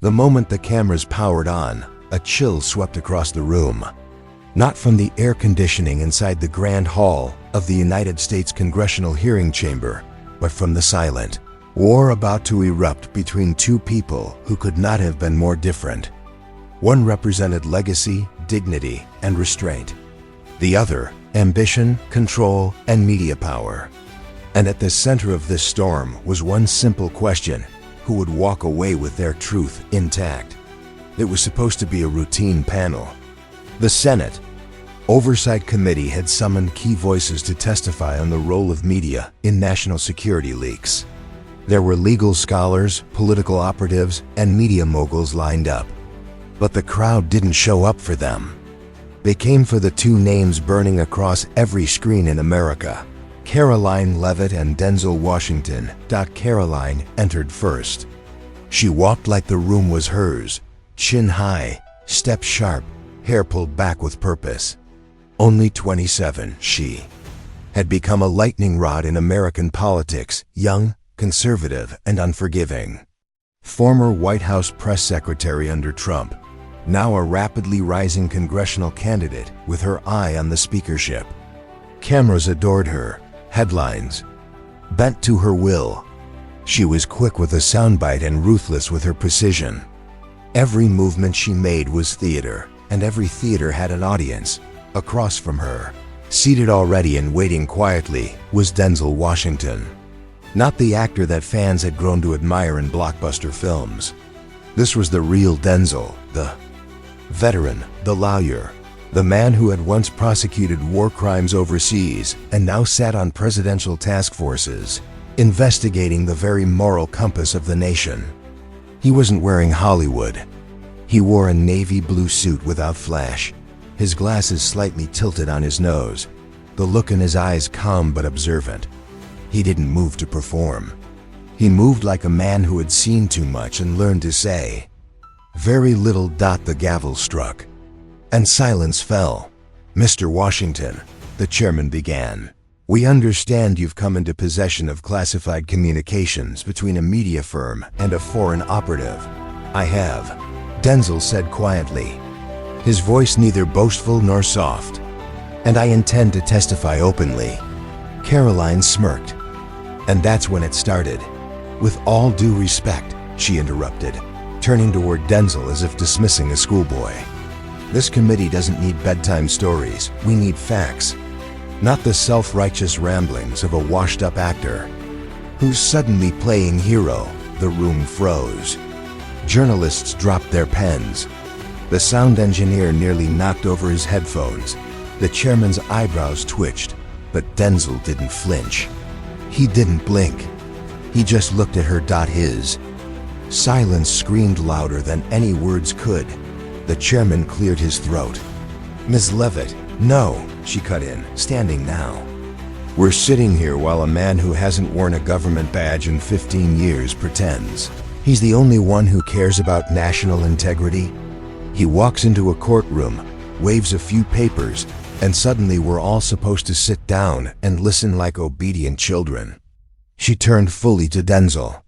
The moment the cameras powered on, a chill swept across the room. Not from the air conditioning inside the Grand Hall of the United States Congressional Hearing Chamber, but from the silent war about to erupt between two people who could not have been more different. One represented legacy, dignity, and restraint. The other, ambition, control, and media power. And at the center of this storm was one simple question: who would walk away with their truth intact? It was supposed to be a routine panel. The Senate Oversight Committee had summoned key voices to testify on the role of media in national security leaks. There were legal scholars, political operatives, and media moguls lined up. But the crowd didn't show up for them. They came for the two names burning across every screen in America: Karoline Leavitt and Denzel Washington. Karoline entered first. She walked like the room was hers, chin high, step sharp, hair pulled back with purpose. Only 27, she had become a lightning rod in American politics, young, conservative, and unforgiving. Former White House press secretary under Trump, now a rapidly rising congressional candidate with her eye on the speakership. Cameras adored her, headlines bent to her will. She was quick with a soundbite and ruthless with her precision. Every movement she made was theater, and every theater had an audience. Across from her, seated already and waiting quietly, was Denzel Washington. Not the actor that fans had grown to admire in blockbuster films. This was the real Denzel, the veteran, the lawyer, the man who had once prosecuted war crimes overseas and now sat on presidential task forces, investigating the very moral compass of the nation. He wasn't wearing Hollywood. He wore a navy blue suit without flash, his glasses slightly tilted on his nose, the look in his eyes calm but observant. He didn't move to perform. He moved like a man who had seen too much and learned to say very little. The gavel struck, and silence fell. "Mr. Washington," the chairman began, "we understand you've come into possession of classified communications between a media firm and a foreign operative." "I have," Denzel said quietly, his voice neither boastful nor soft. "And I intend to testify openly." Karoline smirked. And that's when it started. "With all due respect," she interrupted, turning toward Denzel as if dismissing a schoolboy. "This committee doesn't need bedtime stories. We need facts. Not the self-righteous ramblings of a washed-up actor who's suddenly playing hero." The room froze. Journalists dropped their pens. The sound engineer nearly knocked over his headphones. The chairman's eyebrows twitched, but Denzel didn't flinch. He didn't blink. He just looked at her. His silence screamed louder than any words could. The chairman cleared his throat. "Ms. Leavitt, no," she cut in, standing now. "We're sitting here while a man who hasn't worn a government badge in 15 years pretends he's the only one who cares about national integrity. He walks into a courtroom, waves a few papers, and suddenly we're all supposed to sit down and listen like obedient children." She turned fully to Denzel,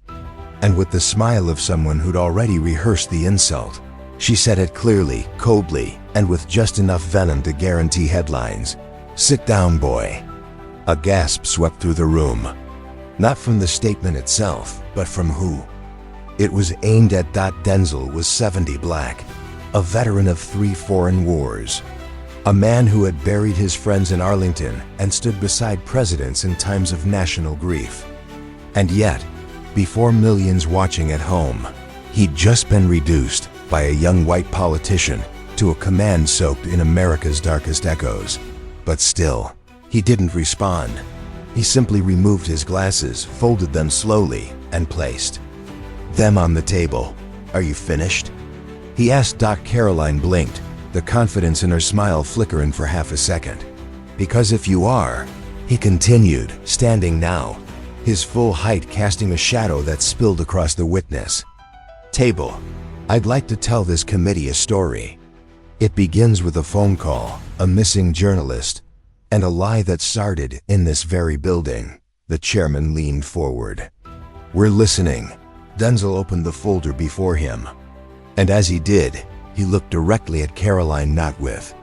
and with the smile of someone who'd already rehearsed the insult, she said it clearly, coldly, and with just enough venom to guarantee headlines. "Sit down, boy." A gasp swept through the room. Not from the statement itself, but from who. It was aimed at. Denzel was 70 black, a veteran of 3 foreign wars. A man who had buried his friends in Arlington and stood beside presidents in times of national grief. And yet, before millions watching at home, he'd just been reduced by a young white politician to a command soaked in America's darkest echoes. But still, he didn't respond. He simply removed his glasses, folded them slowly, and placed them on the table. "Are you finished?" he asked. Karoline blinked, the confidence in her smile flickering for half a second. "Because if you are," he continued, standing now, his full height casting a shadow that spilled across the witness table, "I'd like to tell this committee a story. It begins with a phone call, a missing journalist, and a lie that started in this very building." The chairman leaned forward. "We're listening." Denzel opened the folder before him. And as he did, he looked directly at Karoline, not with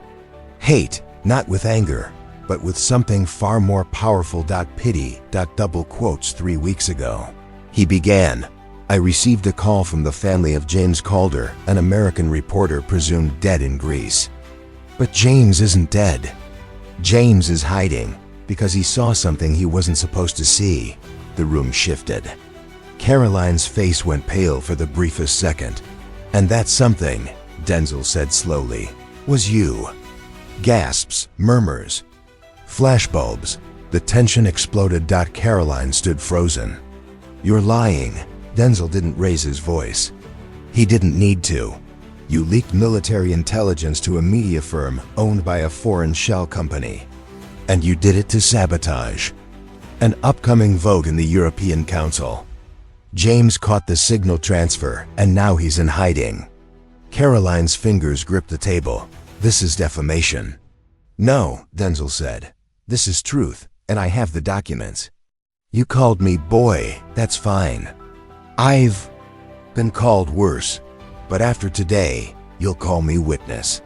hate, not with anger, but with something far more powerful. Pity. Double quotes. 3 weeks ago, he began, I received a call from the family of James Calder, an American reporter presumed dead in Greece. But James isn't dead. James is hiding because he saw something he wasn't supposed to see. The room shifted. Karoline's face went pale for the briefest second. And that something, Denzel said slowly, was you. Gasps, murmurs, flashbulbs. The tension exploded. Karoline stood frozen. You're lying. Denzel didn't raise his voice. He didn't need to. You leaked military intelligence to a media firm owned by a foreign shell company. And you did it to sabotage an upcoming vote in the European Council. James caught the signal transfer, and now he's in hiding. Karoline's fingers gripped the table. This is defamation. No, Denzel said. This is truth, and I have the documents. You called me boy, that's fine. I've been called worse, but after today, you'll call me witness.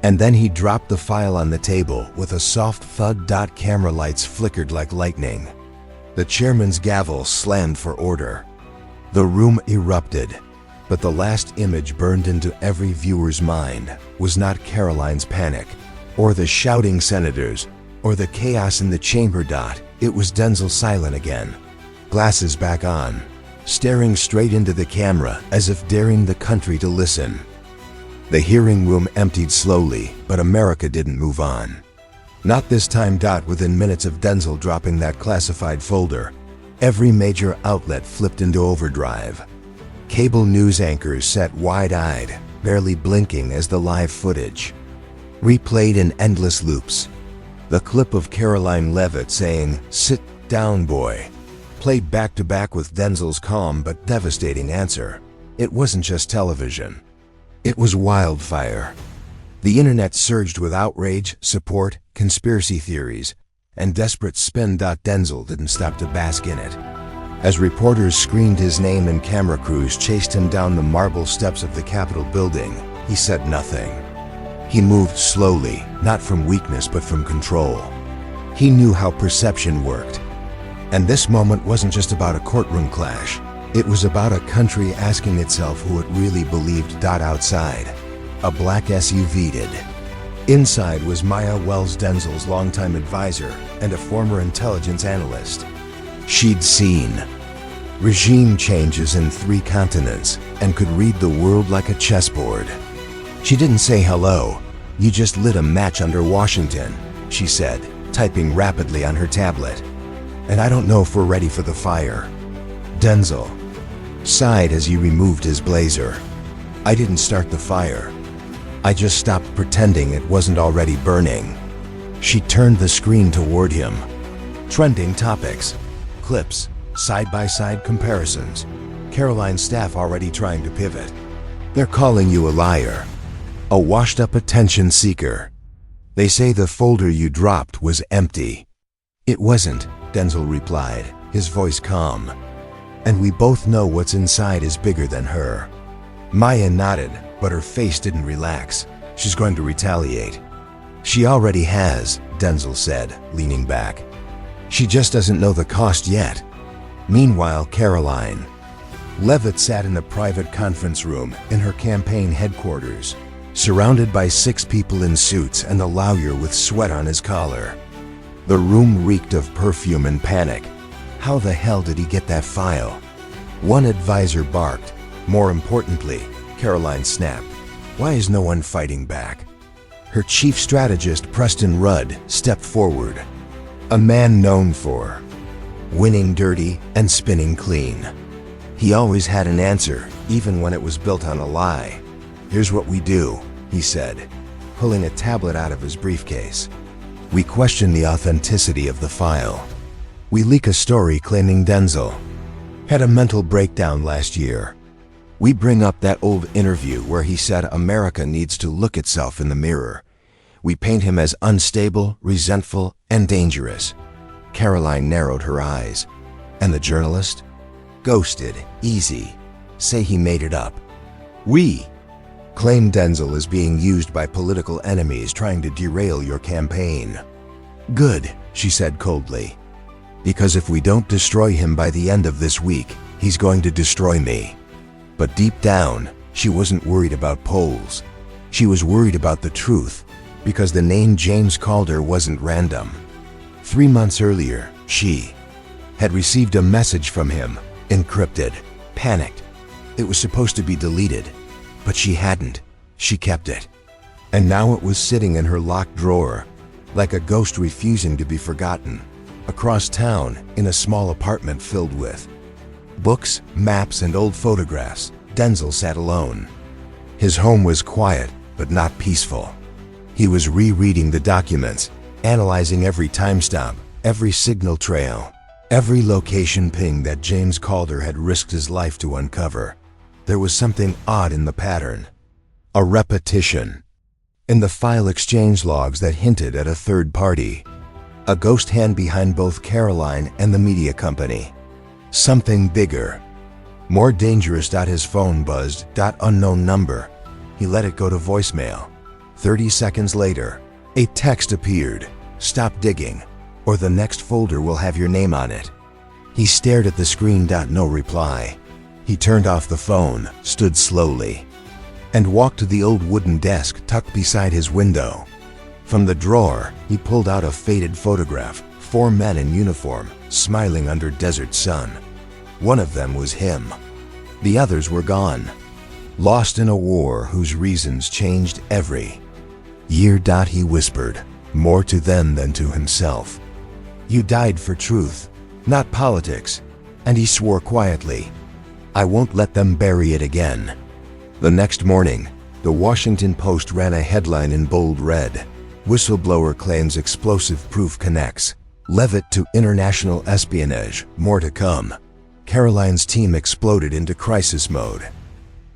And then he dropped the file on the table with a soft thud. Camera lights flickered like lightning. The chairman's gavel slammed for order. The room erupted, but the last image burned into every viewer's mind was not Karoline's panic, or the shouting senators, or the chaos in the chamber. It was Denzel, silent again, glasses back on, staring straight into the camera as if daring the country to listen. The hearing room emptied slowly, but America didn't move on. Not this time. Within minutes of Denzel dropping that classified folder, every major outlet flipped into overdrive. Cable news anchors sat wide-eyed, barely blinking as the live footage replayed in endless loops. The clip of Karoline Leavitt saying, "Sit down, boy," played back-to-back with Denzel's calm but devastating answer. It wasn't just television. It was wildfire. The internet surged with outrage, support, conspiracy theories, and desperate spin. Denzel didn't stop to bask in it. As reporters screamed his name and camera crews chased him down the marble steps of the Capitol building, he said nothing. He moved slowly, not from weakness but from control. He knew how perception worked. And this moment wasn't just about a courtroom clash. It was about a country asking itself who it really believed. Outside, a black SUV did. Inside was Maya Wells, Denzel's longtime advisor and a former intelligence analyst. She'd seen regime changes in 3 continents and could read the world like a chessboard. She didn't say hello. You just lit a match under Washington, she said, typing rapidly on her tablet. And I don't know if we're ready for the fire. Denzel sighed as he removed his blazer. I didn't start the fire. I just stopped pretending it wasn't already burning. She turned the screen toward him. Trending topics, clips, side-by-side comparisons. Karoline's staff already trying to pivot. They're calling you a liar, a washed-up attention seeker. They say the folder you dropped was empty. It wasn't, Denzel replied, his voice calm. And we both know what's inside is bigger than her. Maya nodded, but her face didn't relax. She's going to retaliate. She already has, Denzel said, leaning back. She just doesn't know the cost yet. Meanwhile, Karoline Leavitt sat in the private conference room in her campaign headquarters, surrounded by 6 people in suits and a lawyer with sweat on his collar. The room reeked of perfume and panic. How the hell did he get that file? One advisor barked. More importantly, Karoline snapped. Why is no one fighting back? Her chief strategist, Preston Rudd, stepped forward. A man known for winning dirty and spinning clean. He always had an answer, even when it was built on a lie. Here's what we do, he said, pulling a tablet out of his briefcase. We question the authenticity of the file. We leak a story claiming Denzel had a mental breakdown last year. We bring up that old interview where he said America needs to look itself in the mirror. We paint him as unstable, resentful, and dangerous. Karoline narrowed her eyes. And the journalist? Ghosted, easy. Say he made it up. We claim Denzel is being used by political enemies trying to derail your campaign. Good, she said coldly. Because if we don't destroy him by the end of this week, he's going to destroy me. But deep down, she wasn't worried about polls. She was worried about the truth, because the name James Calder wasn't random. 3 months earlier, she had received a message from him, encrypted, panicked. It was supposed to be deleted, but she hadn't. She kept it. And now it was sitting in her locked drawer, like a ghost refusing to be forgotten. Across town, in a small apartment filled with books, maps, and old photographs, Denzel sat alone. His home was quiet, but not peaceful. He was rereading the documents, analyzing every timestamp, every signal trail, every location ping that James Calder had risked his life to uncover. There was something odd in the pattern. A repetition. In the file exchange logs that hinted at a third party. A ghost hand behind both Karoline and the media company. Something bigger. More dangerous. His phone buzzed. Unknown number. He let it go to voicemail. 30 seconds later, a text appeared. Stop digging, or the next folder will have your name on it. He stared at the screen. No reply. He turned off the phone, stood slowly, and walked to the old wooden desk tucked beside his window. From the drawer, he pulled out a faded photograph, 4 men in uniform, smiling under desert sun. One of them was him. The others were gone, lost in a war whose reasons changed every year. He whispered, more to them than to himself. You died for truth, not politics. And he swore quietly, I won't let them bury it again. The next morning, the Washington Post ran a headline in bold red. Whistleblower claims explosive proof connects Leavitt to international espionage. More to come. Karoline's team exploded into crisis mode.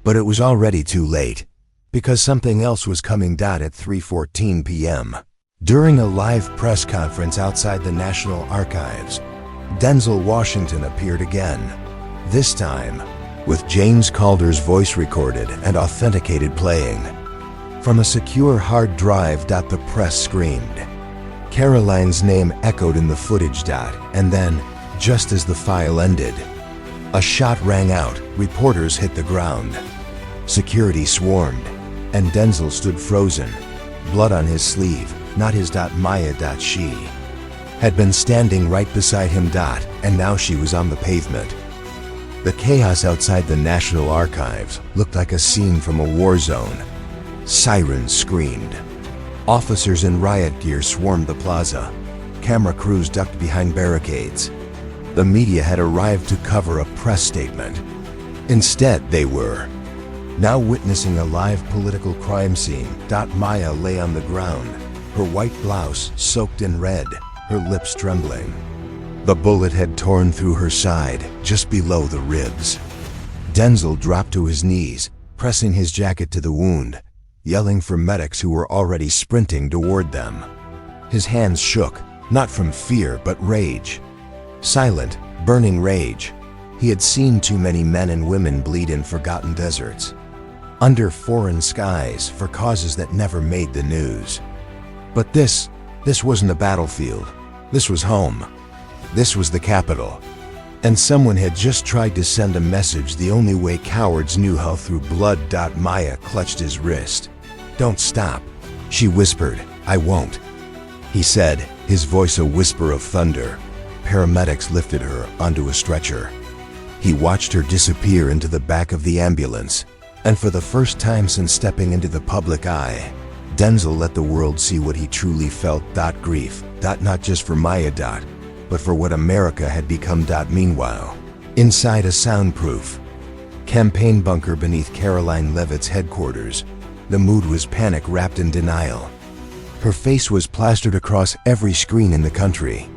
But it was already too late, because something else was coming. At 3:14 p.m. During a live press conference outside the National Archives, Denzel Washington appeared again. This time, with James Calder's voice recorded and authenticated playing. From a secure hard drive. The press screamed. Karoline's name echoed in the footage. And then, just as the file ended, a shot rang out. Reporters hit the ground. Security swarmed, and Denzel stood frozen, blood on his sleeve. Not his. Maya. She had been standing right beside him. And now she was on the pavement. The chaos outside the National Archives looked like a scene from a war zone. Sirens screamed. Officers in riot gear swarmed the plaza. Camera crews ducked behind barricades. The media had arrived to cover a press statement. Instead, they were now witnessing a live political crime scene. Maya lay on the ground, her white blouse soaked in red, her lips trembling. The bullet had torn through her side, just below the ribs. Denzel dropped to his knees, pressing his jacket to the wound, yelling for medics who were already sprinting toward them. His hands shook, not from fear but rage. Silent, burning rage. He had seen too many men and women bleed in forgotten deserts, under foreign skies, for causes that never made the news. But this wasn't a battlefield. This was home. This was the capital. And someone had just tried to send a message the only way cowards knew how, through blood. Maya clutched his wrist. Don't stop, she whispered. I won't, he said, his voice a whisper of thunder. Paramedics lifted her onto a stretcher. He watched her disappear into the back of the ambulance. And for the first time since stepping into the public eye, Denzel let the world see what he truly felt. Grief. Not just for Maya. But for what America had become. Meanwhile, inside a soundproof campaign bunker beneath Karoline Leavitt's headquarters, the mood was panic wrapped in denial. Her face was plastered across every screen in the country.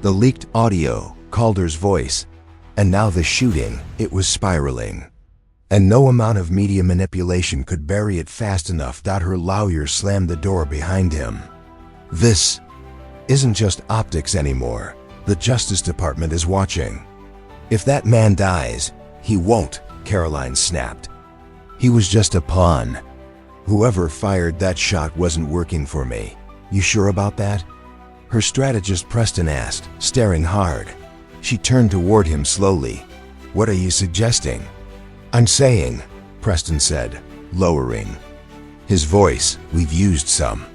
The leaked audio, Calder's voice, and now the shooting. It was spiraling. And no amount of media manipulation could bury it fast enough. Her lawyer slammed the door behind him. This isn't just optics anymore. The Justice Department is watching. If that man dies, he won't, Karoline snapped. He was just a pawn. Whoever fired that shot wasn't working for me. You sure about that? Her strategist Preston asked, staring hard. She turned toward him slowly. What are you suggesting? I'm saying, Preston said, lowering his voice, we've used some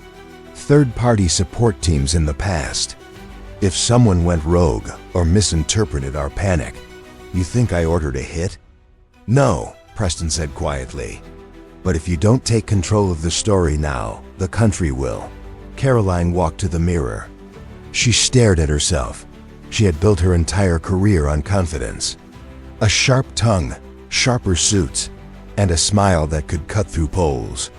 third-party support teams in the past. If someone went rogue or misinterpreted our panic, you think I ordered a hit? No, Preston said quietly. But if you don't take control of the story now, the country will. Karoline walked to the mirror. She stared at herself. She had built her entire career on confidence. A sharp tongue, sharper suits, and a smile that could cut through poles.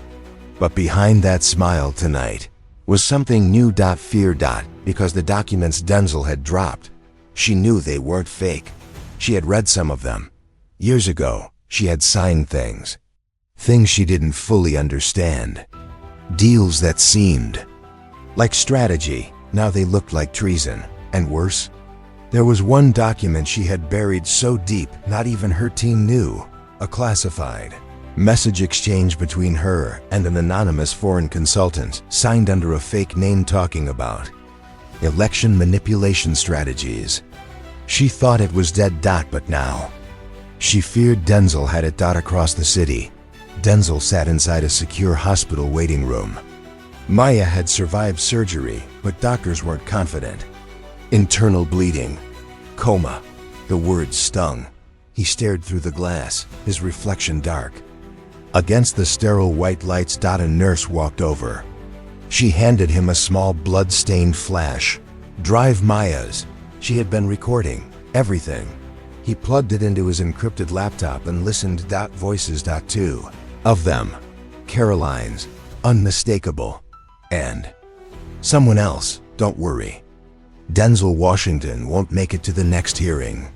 But behind that smile tonight was something new. Fear. Because the documents Denzel had dropped, she knew they weren't fake. She had read some of them. Years ago, she had signed things. Things she didn't fully understand. Deals that seemed like strategy, now they looked like treason, and worse. There was one document she had buried so deep not even her team knew, a classified message exchange between her and an anonymous foreign consultant signed under a fake name talking about election manipulation strategies. She thought it was dead. But now, she feared Denzel had it. Across the city, Denzel sat inside a secure hospital waiting room. Maya had survived surgery, but doctors weren't confident. Internal bleeding. Coma. The words stung. He stared through the glass, his reflection dark. Against the sterile white lights, a nurse walked over. She handed him a small blood-stained flash. Drive Maya's. She had been recording everything. He plugged it into his encrypted laptop and listened. Voices. Two of them. Karoline's. Unmistakable. And someone else. Don't worry. Denzel Washington won't make it to the next hearing.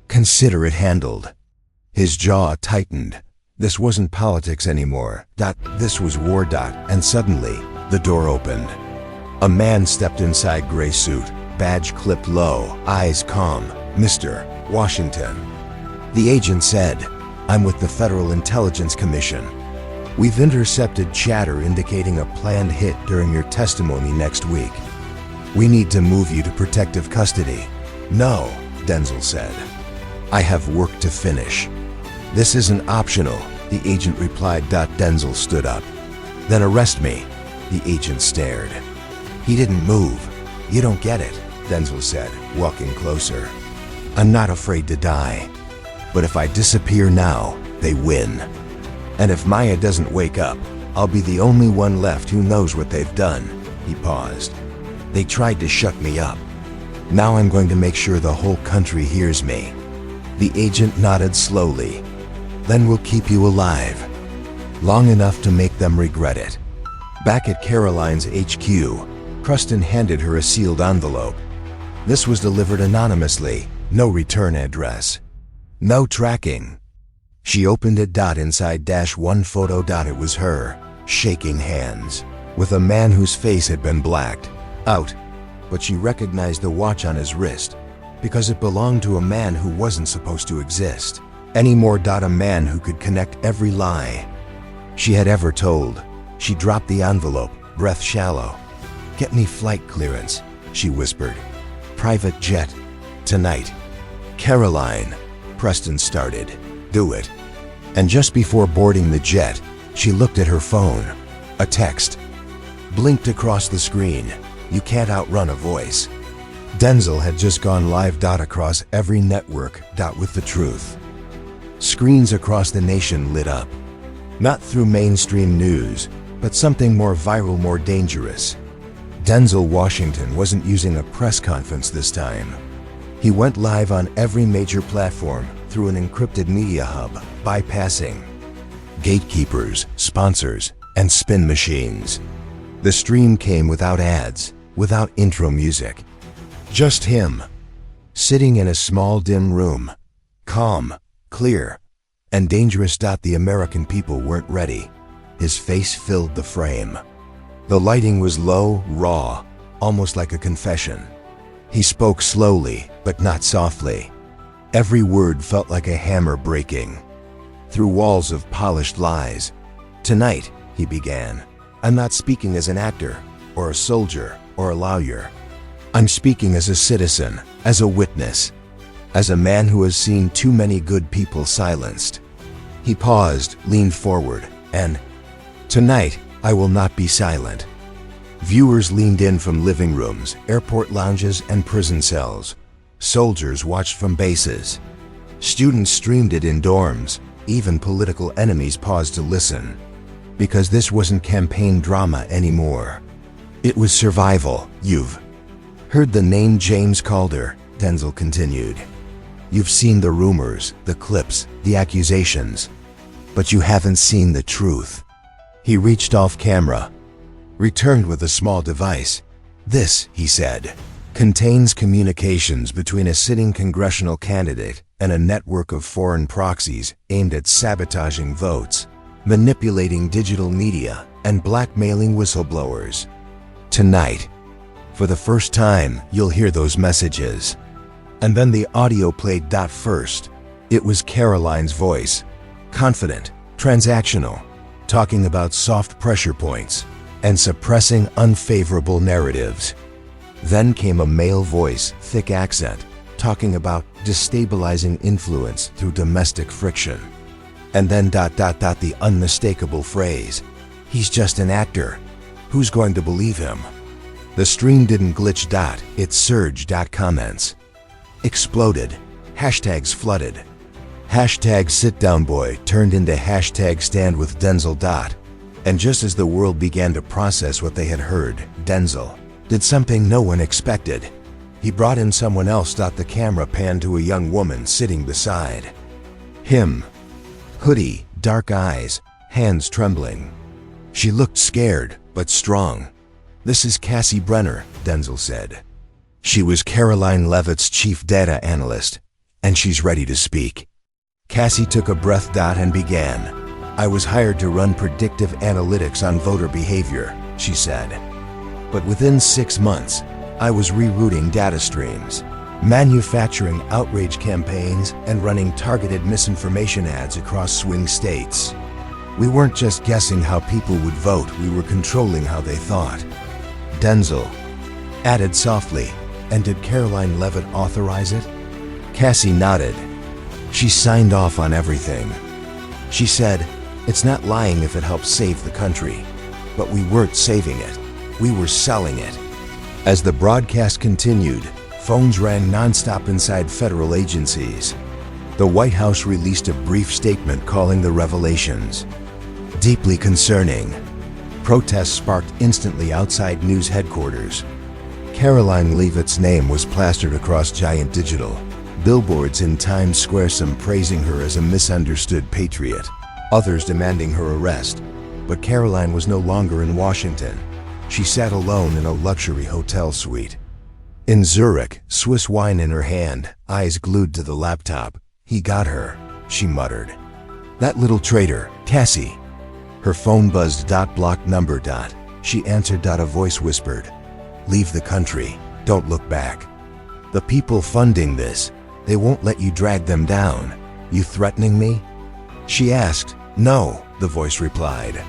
Consider it handled. His jaw tightened. This wasn't politics anymore. This was war. And suddenly, the door opened. A man stepped inside, gray suit, badge clipped low, eyes calm. Mr. Washington. The agent said, I'm with the Federal Intelligence Commission. We've intercepted chatter indicating a planned hit during your testimony next week. We need to move you to protective custody. No, Denzel said. I have work to finish. This isn't optional, the agent replied. Denzel stood up. Then arrest me. The agent stared. He didn't move. You don't get it, Denzel said, walking closer. I'm not afraid to die. But if I disappear now, they win. And if Maya doesn't wake up, I'll be the only one left who knows what they've done. He paused. They tried to shut me up. Now I'm going to make sure the whole country hears me. The agent nodded slowly. Then we'll keep you alive. Long enough to make them regret it. Back at Karoline's HQ, Preston handed her a sealed envelope. This was delivered anonymously, no return address. No tracking. She opened it. Inside one photo. It was her, shaking hands, with a man whose face had been blacked out, but she recognized the watch on his wrist, because it belonged to a man who wasn't supposed to exist anymore. A man who could connect every lie she had ever told. She dropped the envelope, breath shallow. Get me flight clearance, she whispered. Private jet. Tonight. Karoline. Preston started. Do it. And just before boarding the jet, she looked at her phone. A text blinked across the screen. You can't outrun a voice. Denzel had just gone live. Across every network. With the truth. Screens across the nation lit up. Not through mainstream news, but something more viral, more dangerous. Denzel Washington wasn't using a press conference this time. He went live on every major platform through an encrypted media hub, bypassing gatekeepers, sponsors, and spin machines. The stream came without ads, without intro music. Just him, sitting in a small dim room, calm, clear, and dangerous. The American people weren't ready. His face filled the frame. The lighting was low, raw, almost like a confession. He spoke slowly, but not softly. Every word felt like a hammer breaking through walls of polished lies. Tonight, he began. "I'm not speaking as an actor, or a soldier, or a lawyer. I'm speaking as a citizen, as a witness, as a man who has seen too many good people silenced." He paused, leaned forward, and, "Tonight, I will not be silent." Viewers leaned in from living rooms, airport lounges, and prison cells. Soldiers watched from bases. Students streamed it in dorms. Even political enemies paused to listen. Because this wasn't campaign drama anymore. It was survival. "You've heard the name James Calder," Denzel continued. "You've seen the rumors, the clips, the accusations. But you haven't seen the truth." He reached off camera, returned with a small device. "This," he said, "contains communications between a sitting congressional candidate and a network of foreign proxies aimed at sabotaging votes, manipulating digital media, and blackmailing whistleblowers. Tonight, for the first time, you'll hear those messages." And then the audio played. First, it was Karoline's voice, confident, transactional, talking about soft pressure points and suppressing unfavorable narratives. Then came a male voice, thick accent, talking about destabilizing influence through domestic friction. And then the unmistakable phrase, "He's just an actor. Who's going to believe him?" The stream didn't glitch. It surged. Comments exploded. Hashtags flooded. Hashtag #SitDownBoy turned into hashtag #StandWithDenzel. And just as the world began to process what they had heard, Denzel did something no one expected. He brought in someone else. The camera panned to a young woman sitting beside him. Hoodie, dark eyes, hands trembling. She looked scared, but strong. "This is Cassie Brenner," Denzel said. "She was Karoline Leavitt's chief data analyst, and she's ready to speak." Cassie took a breath. And began. "I was hired to run predictive analytics on voter behavior," she said. "But within 6 months, I was rerouting data streams, manufacturing outrage campaigns, and running targeted misinformation ads across swing states. We weren't just guessing how people would vote, we were controlling how they thought." Denzel added softly, "And did Karoline Leavitt authorize it?" Cassie nodded. "She signed off on everything. She said, 'It's not lying if it helps save the country.' But we weren't saving it. We were selling it." As the broadcast continued, phones rang nonstop inside federal agencies. The White House released a brief statement calling the revelations deeply concerning. Protests sparked instantly outside news headquarters. Karoline Leavitt's name was plastered across giant digital billboards in Times Square, some praising her as a misunderstood patriot, others demanding her arrest. But Karoline was no longer in Washington. She sat alone in a luxury hotel suite in Zurich, Swiss wine in her hand, eyes glued to the laptop. "He got her," she muttered. "That little traitor, Cassie." Her phone buzzed. "Blocked number." She answered. A voice whispered, "Leave the country. Don't look back. The people funding this, they won't let you drag them down. You threatening me?" She asked. "No," the voice replied.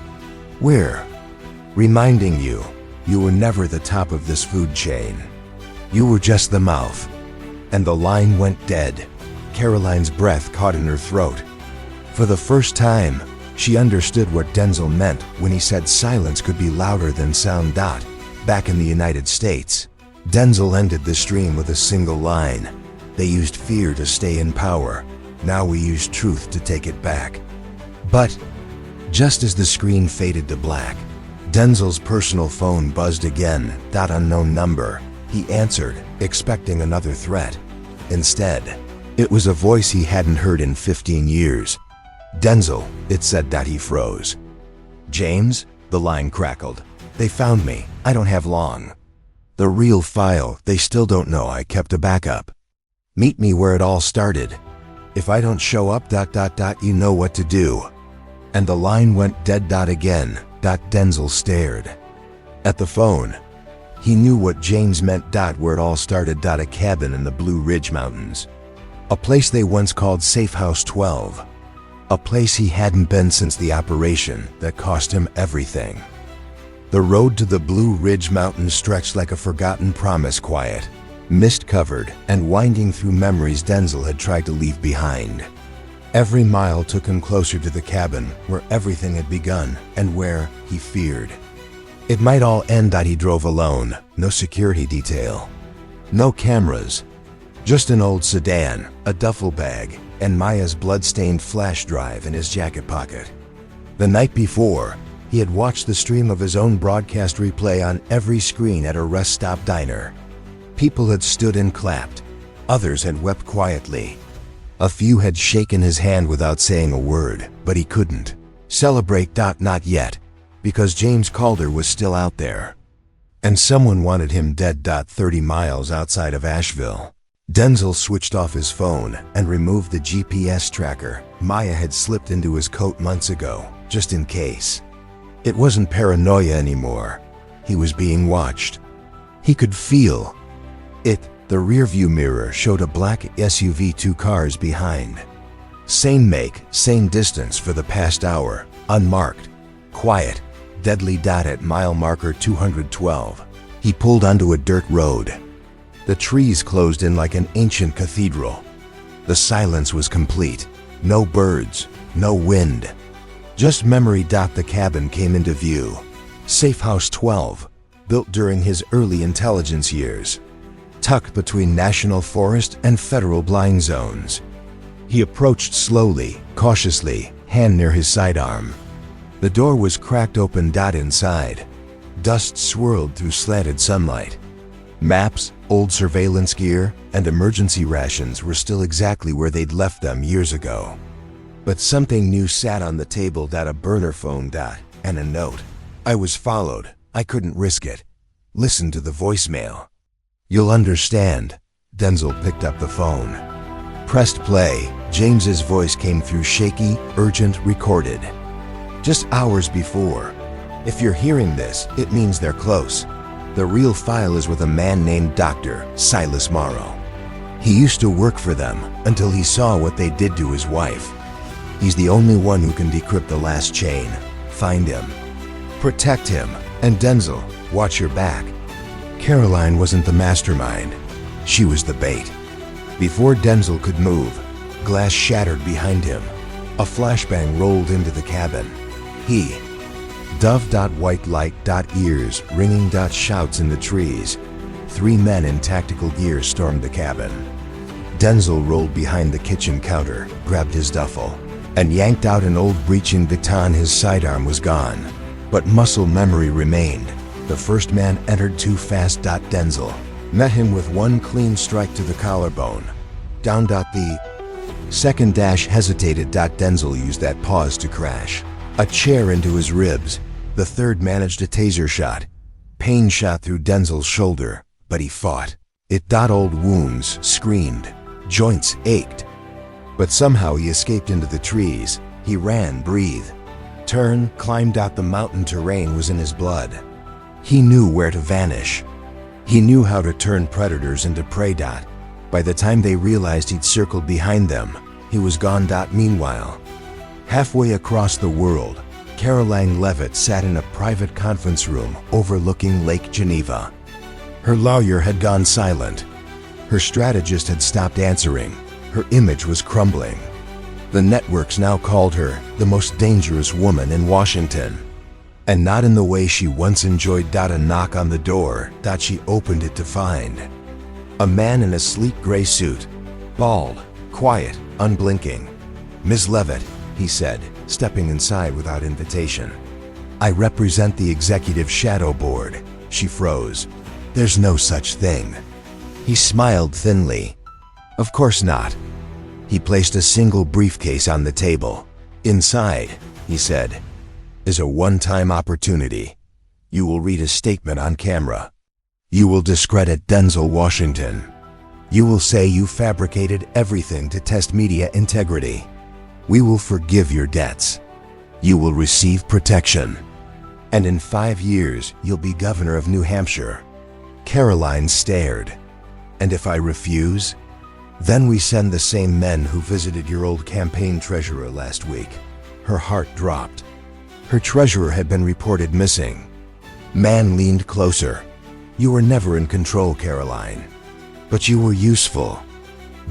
"We're reminding you, you were never the top of this food chain. You were just the mouth." And the line went dead. Karoline's breath caught in her throat. For the first time, she understood what Denzel meant when he said silence could be louder than sound. Back in the United States, Denzel ended the stream with a single line. "They used fear to stay in power. Now we use truth to take it back." But just as the screen faded to black, Denzel's personal phone buzzed again. Unknown number. He answered, expecting another threat. Instead, it was a voice he hadn't heard in 15 years. "Denzel," it said. He froze. "James?" the line crackled. "They found me. I don't have long. The real file, they still don't know. I kept a backup. Meet me where it all started. If I don't show up, you know what to do." And the line went dead. Again. Denzel stared at the phone. He knew what James meant. Where it all started. A cabin in the Blue Ridge Mountains. A place they once called Safe House 12. a place he hadn't been since the operation that cost him everything. The road to the Blue Ridge Mountains stretched like a forgotten promise, quiet, mist-covered, and winding through memories Denzel had tried to leave behind. Every mile took him closer to the cabin where everything had begun and where, he feared, it might all end. He drove alone, no security detail, no cameras, just an old sedan, a duffel bag, and Maya's blood-stained flash drive in his jacket pocket. The night before, he had watched the stream of his own broadcast replay on every screen at a rest stop diner. People had stood and clapped. Others had wept quietly. A few had shaken his hand without saying a word, but he couldn't celebrate. Not yet, because James Calder was still out there. And someone wanted him dead. 30 miles outside of Asheville. Denzel switched off his phone and removed the GPS tracker Maya had slipped into his coat months ago, just in case. It wasn't paranoia anymore. He was being watched. He could feel it. The rearview mirror showed a black SUV, 2 cars behind. Same make, same distance for the past hour, unmarked, quiet, deadly. At mile marker 212, he pulled onto a dirt road. The trees closed in like an ancient cathedral. The silence was complete. No birds, no wind, just memory. The cabin came into view. Safe House 12, built during his early intelligence years, tucked between national forest and federal blind zones. He approached slowly, cautiously, hand near his sidearm. The door was cracked open. Inside, dust swirled through slanted sunlight. Maps, old surveillance gear, and emergency rations were still exactly where they'd left them years ago. But something new sat on the table. A burner phone. And a note. I was followed. I couldn't risk it. Listen to the voicemail. You'll understand. Denzel picked up the phone. Pressed play. James's voice came through, shaky, urgent, recorded. Just hours before. If you're hearing this, it means they're close. The real file is with a man named Dr. Silas Morrow. He used to work for them until he saw what they did to his wife. He's the only one who can decrypt the last chain. Find him. Protect him. And Denzel, watch your back. Karoline wasn't the mastermind. She was the bait. Before Denzel could move, glass shattered behind him. A flashbang rolled into the cabin. He, dove. White light. Ears ringing. Shouts in the trees. 3 men in tactical gear stormed the cabin. Denzel rolled behind the kitchen counter, grabbed his duffel, and yanked out an old breaching baton. His sidearm was gone, but muscle memory remained. The first man entered too fast. Denzel met him with one clean strike to the collarbone. Down. The second hesitated. Denzel used that pause to crash a chair into his ribs. The third managed a taser shot. Pain shot through Denzel's shoulder, but he fought it. Old wounds screamed. Joints ached. But somehow he escaped into the trees. He ran, breathed, turned, climbed. The mountain terrain was in his blood. He knew where to vanish. He knew how to turn predators into prey. By the time they realized he'd circled behind them, he was gone. Meanwhile, halfway across the world, Karoline Leavitt sat in a private conference room overlooking Lake Geneva. Her lawyer had gone silent. Her strategist had stopped answering. Her image was crumbling. The networks now called her the most dangerous woman in Washington. And not in the way she once enjoyed. A knock on the door. She opened it to find a man in a sleek gray suit, bald, quiet, unblinking. "Ms. Leavitt," he said, stepping inside without invitation. "I represent the executive shadow board." She froze. "There's no such thing." He smiled thinly. "Of course not." He placed a single briefcase on the table. "Inside," he said, "is a one-time opportunity. You will read a statement on camera. You will discredit Denzel Washington. You will say you fabricated everything to test media integrity. We will forgive your debts. You will receive protection. And in 5 years, you'll be governor of New Hampshire." Karoline stared. "And if I refuse?" Then we send the same men who visited your old campaign treasurer last week. Her heart dropped. Her treasurer had been reported missing. Man leaned closer. You were never in control, Karoline. But you were useful.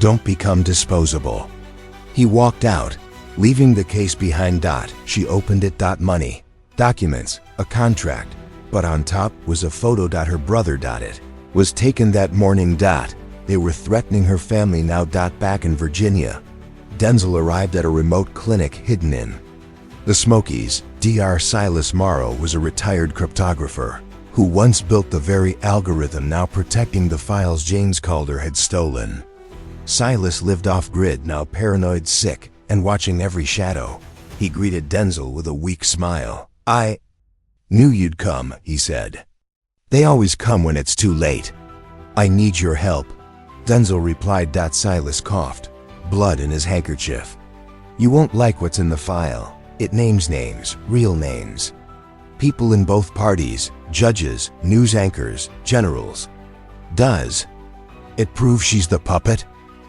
Don't become disposable. He walked out, leaving the case behind. She opened it. Money, documents, a contract, but on top was a photo. Her brother. It was taken that morning. They were threatening her family now. Back in Virginia, Denzel arrived at a remote clinic hidden in the Smokies. Dr. Silas Morrow was a retired cryptographer who once built the very algorithm now protecting the files James Calder had stolen. Silas lived off-grid, now paranoid, sick, and watching every shadow. He greeted Denzel with a weak smile. "I knew you'd come," he said. "They always come when it's too late. I need your help." Denzel replied. Silas coughed, blood in his handkerchief. "You won't like what's in the file. It names names, real names. People in both parties, judges, news anchors, generals." "Does it prove she's the puppet?"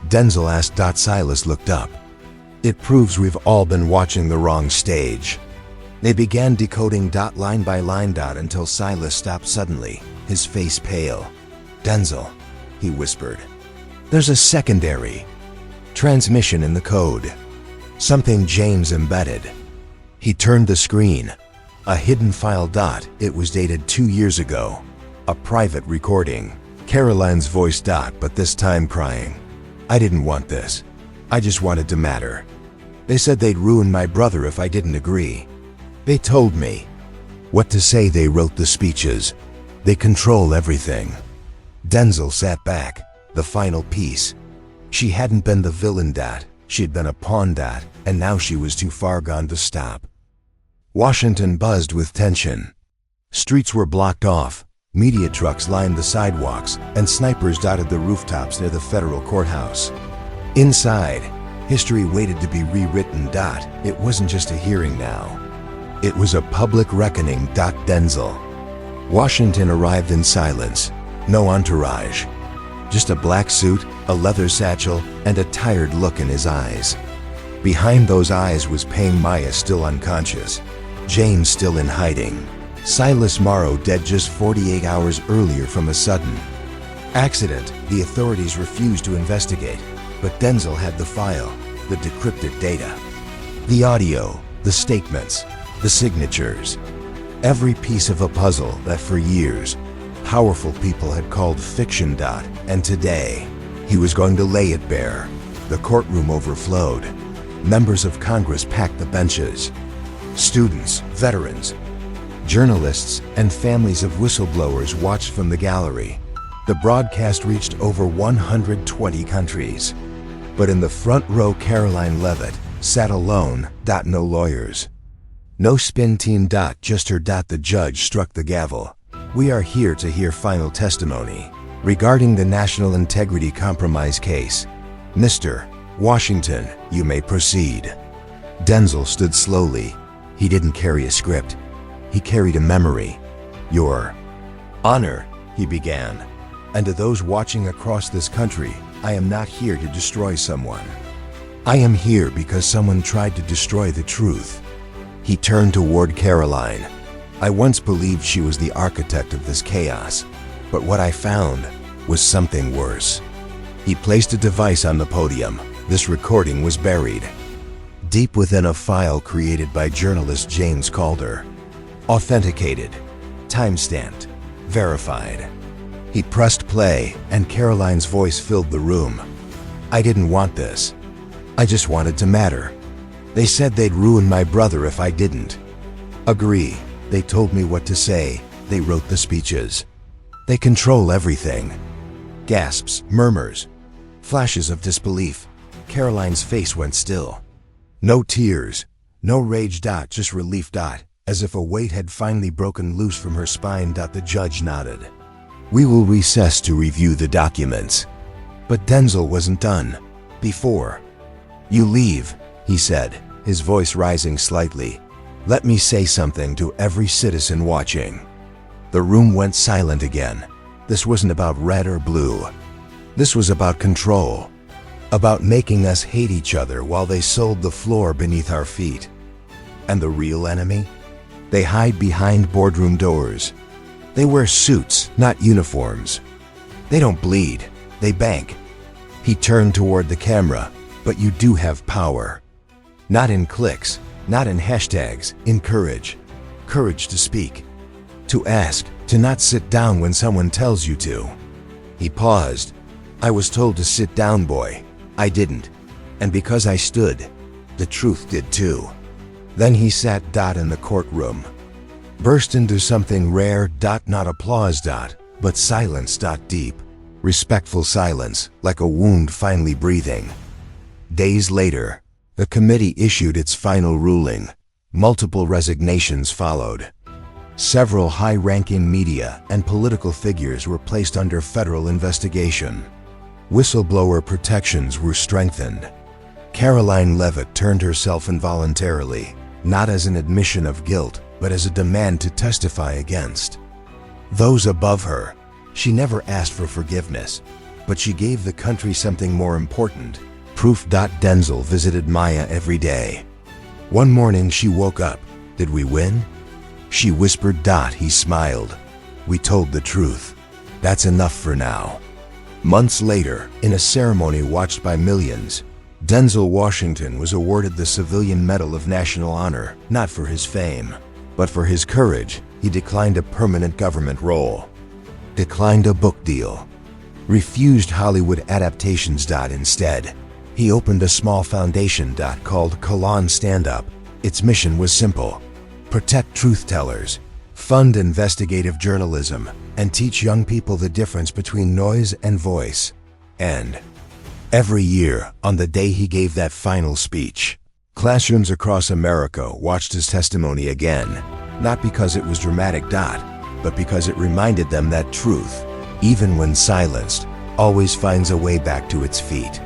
Denzel asked. Silas looked up. "It proves we've all been watching the wrong stage." They began decoding line by line until Silas stopped suddenly, his face pale. "Denzel," he whispered, "there's a secondary transmission in the code. Something James embedded." He turned the screen. A hidden file. It was dated 2 years ago. A private recording. Karoline's voice. But this time crying. "I didn't want this. I just wanted to matter. They said they'd ruin my brother if I didn't agree. They told me what to say. They wrote the speeches. They control everything." Denzel sat back. The final piece. She hadn't been the villain. She'd been a pawn. And now she was too far gone to stop. Washington buzzed with tension. Streets were blocked off. Media trucks lined the sidewalks, and snipers dotted the rooftops near the federal courthouse. Inside, history waited to be rewritten. It wasn't just a hearing now. It was a public reckoning. Denzel Washington arrived in silence. No entourage. Just a black suit, a leather satchel, and a tired look in his eyes. Behind those eyes was Payne Maya, still unconscious. James still in hiding. Silas Morrow dead just 48 hours earlier from a sudden accident. The authorities refused to investigate, but Denzel had the file, the decrypted data, the audio, the statements, the signatures. Every piece of a puzzle that for years powerful people had called fiction. And today, he was going to lay it bare. The courtroom overflowed. Members of Congress packed the benches. Students, veterans, journalists, and families of whistleblowers watched from the gallery. The broadcast reached over 120 countries. But in the front row, Karoline Leavitt sat alone. No lawyers. No spin team. Just her. The judge struck the gavel. "We are here to hear final testimony regarding the National Integrity Compromise case. Mr. Washington, you may proceed." Denzel stood slowly. He didn't carry a script. He carried a memory. "Your Honor," he began, "and to those watching across this country, I am not here to destroy someone. I am here because someone tried to destroy the truth." He turned toward Karoline. "I once believed she was the architect of this chaos, but what I found was something worse." He placed a device on the podium. This recording was buried deep within a file created by journalist James Calder. Authenticated, time-stamped, verified. He pressed play, and Karoline's voice filled the room. "I didn't want this. I just wanted to matter. They said they'd ruin my brother if I didn't agree. They told me what to say. They wrote the speeches. They control everything." Gasps, murmurs, flashes of disbelief. Karoline's face went still. No tears, no rage. Just relief. As if a weight had finally broken loose from her spine. The judge nodded. "We will recess to review the documents." But Denzel wasn't done. "Before you leave," he said, his voice rising slightly, "let me say something to every citizen watching." The room went silent again. This wasn't about red or blue. This was about control. about making us hate each other while they sold the floor beneath our feet. And the real enemy? They hide behind boardroom doors. They wear suits, not uniforms. They don't bleed, they bank. He turned toward the camera. But you do have power. Not in clicks, not in hashtags, in courage. Courage to speak, to ask, to not sit down when someone tells you to. He paused. I was told to sit down, boy. I didn't. And because I stood, the truth did too. Then he sat in the courtroom. Burst into something rare, not applause, but silence, deep. Respectful silence, like a wound finally breathing. Days later, the committee issued its final ruling. Multiple resignations followed. Several high-ranking media and political figures were placed under federal investigation. Whistleblower protections were strengthened. Karoline Leavitt turned herself in voluntarily, not as an admission of guilt, but as a demand to testify against those above her. She never asked for forgiveness, but she gave the country something more important. Proof. Denzel visited Maya every day. One morning she woke up. Did we win? She whispered. He smiled. We told the truth. That's enough for now. Months later, in a ceremony watched by millions, Denzel Washington was awarded the Civilian Medal of National Honor, not for his fame, but for his courage. He declined a permanent government role, declined a book deal, refused Hollywood adaptations. Instead, he opened a small foundation called Karoline Stand Up. Its mission was simple: protect truth-tellers, fund investigative journalism, and teach young people the difference between noise and voice. And every year, on the day he gave that final speech, classrooms across America watched his testimony again, not because it was dramatic, but because it reminded them that truth, even when silenced, always finds a way back to its feet.